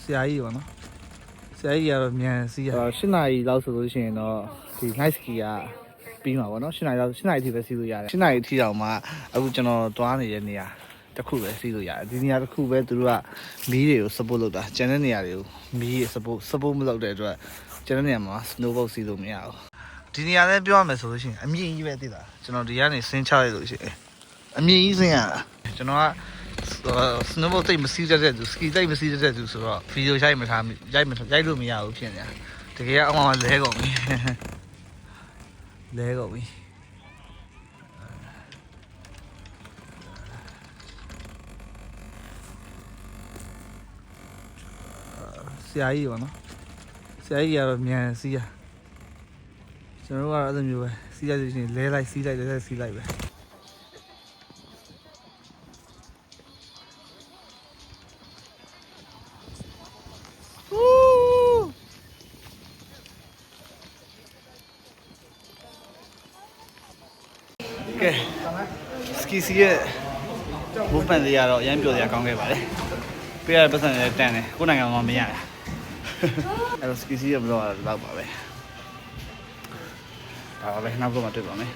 ဆရာကြီးပေါ့နော်ဆရာကြီးကတော့မြန်စီးရ8 နာရီလောက်ဆိုလို့ရှိရင်တော့ဒီ night ski ကပြီးမှာပေါ့နော်8 နာရီလောက်8 နာရီအထိပဲစီးလို့ရတယ်8 နာရီအထိတောင်မှအခုကျွန်တော်တွားနေတဲ့နေရာတစ်ခုပဲစီးလို့ရတယ်ဒီနေရာတစ်ခုပဲသူတို့ကမီးတွေကို support လုပ်တာကျန်တဲ့နေရာတွေကိုမီးတွေ support မလုပ်တဲ့အတွက်ကျန်တဲ့နေရာမှာ snowboard စီးလို့မရဘူးဒီနေရာလည်းပြောရမယ်ဆိုလို့ရှိရင်အမြင့်ကြီးပဲသိလားကျွန်တော်ဒီကနေဆင်းချလိုက်လို့ရှိရင်အမြင့်ကြီးဆင်းရတာကျွန်တော်ကsnowboard တိတ်မစီးတတ်တဲ့သူ ski တိတ်မစီးတတ်တဲ့သူဆိုတော့ video ရိုက်မထားရိုက်လို့မရဘူးဖြစ်နေတာတကယ်အမှန်လဲကုန်ပြီလဲကုန်ပြီဆရာကြီးပေါ့နော်ဆရာကြီးကတော့မြန်စီးရကျွန်တော်ကတော့အဲ့လိုမျိုးပဲစီးရလို့ရှိရင်လဲလိုက်စီးလိုက်လဲလိုက်စီးလိုက်ပဲကဲ ski စီးရဲ့ movement တွေကတော့အရင်ပြောစရာကောင်းခဲ့ပါတယ်ပြရတဲ့ပတ်စံတွေတန်တယ်ကိုယ်နိုင်ငံမှာမရဘူးအဲ့တော့ ski စီးရဲ့ဘလော့ကတော့လောက်ပါပဲဒါပါပဲနောက်တော့မှတွေ့ပါမယ်